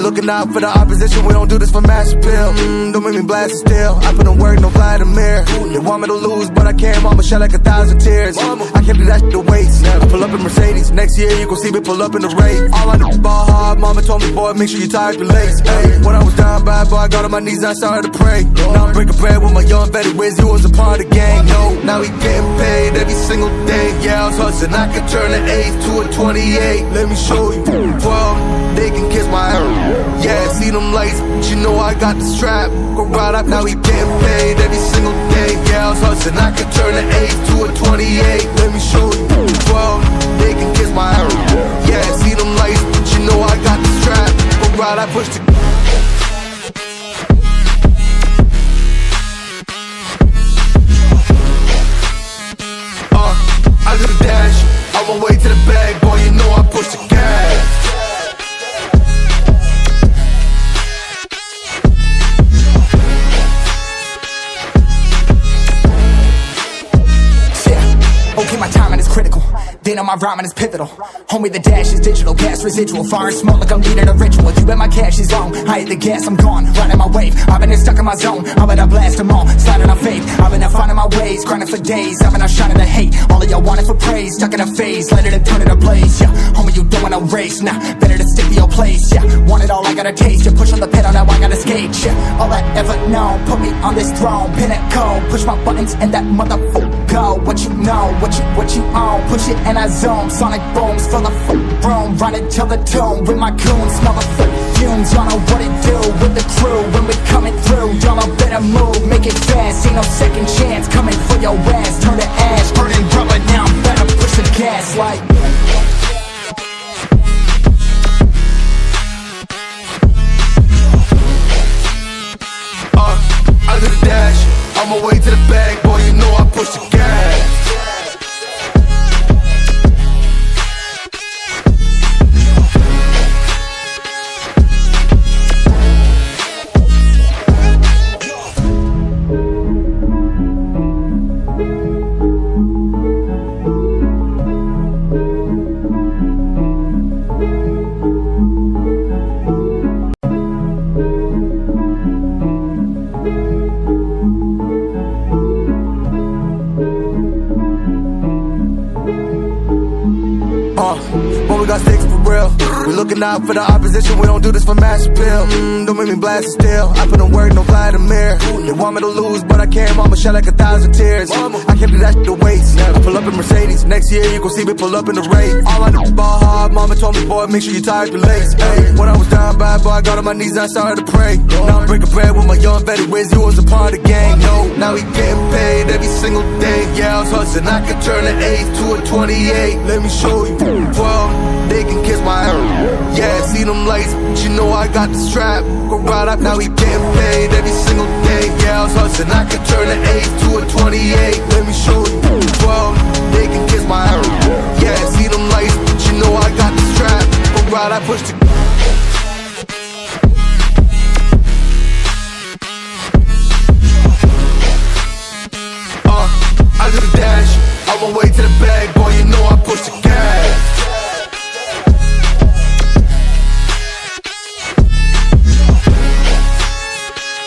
looking out for the opposition, we don't do this for mass appeal. Don't make me blast it still, I put in work, no Vladimir. They want me to lose, but I can't, mama shed like 1,000 tears. I can't do that shit to waste. I pull up in Mercedes, next year you gon' see me pull up in the race. All I do is ball hard, mama told me, boy, make sure you tie up your lace. Hey, when I was down bad, boy, I got on my knees and I started to pray. Now I'm breaking bread with my young vet, Wiz, you was a part of the gang. No, now he getting paid every single day. Yeah, I was hustling, I could turn an 8 to a 28. Let me show you, 12, they can kiss my ass. Yeah, see them lights, but you know I got the strap. Go right up, now he getting paid every single day. Yeah, I was hustling, I could turn an 8 to a 28. Let me show you, 12, they can kiss my ass. Yeah, see them lights, but you know I got the strap. Go right, I push the I do the dash, on my way to the bag, boy, you know I push the gas. Yeah, okay, my timing is critical. Then on my rhyming is pivotal. Homie, the dash is digital, gas residual. Fire and smoke like I'm leading a ritual. You bet my cash is long, I hit the gas, I'm gone. Riding my wave, I've been stuck in my zone. I'm gonna blast them all, sliding on faith. I've been finding my ways, grinding for days. I've been shining the hate, all of y'all wanted for praise. Stuck in a phase, let it and turn it a blaze. Yeah, homie, you don't wanna race, nah, better to stick to your place. Yeah, want it all, I gotta taste. You push on the pedal, now I gotta skate. Yeah, all I ever known, put me on this throne. Pinnacle, push my buttons and that motherfucker go. What you know, what you own. Push it and I zone, sonic booms full of room. Running till the tomb with my goons, smell the fumes. Y'all know what it do with the crew when we coming through. Y'all know better move, make it fast. Ain't no second chance coming for your ass. Turn to ash, burning rubber. Now I'm better push the gas like. I do the dash, on my way to the bag, boy, you know I push the gas. When we got sticks for real, we looking out for the opposition, we don't do this for mass appeal. Don't make me blast it still, I put in work, no Vladimir. They want me to lose, but I can't, mama shed like 1,000 tears. I can't do that shit to waste. I pull up in Mercedes, next year you gon' see me pull up in the race. All I do is ball hard, mama told me, boy, make sure you tie up your lace. Hey, when I was down bad, boy, I got on my knees and I started to pray. Now I'm breaking bread with my young vet, Wiz, you was a part of the gang. No, now he getting paid every single day. Yeah, I was hustling, I could turn an 8 to a 28. Let me show you, 12, they can kiss my ass. Yeah, see them lights, but you know I got the strap. Go right up, now he getting paid every single day. Yeah, I was hustling, I could turn an 8 to a 28. Let me show you, 12, they can kiss my ass. Yeah, see them lights, but you know I got the strap. Go right, I push the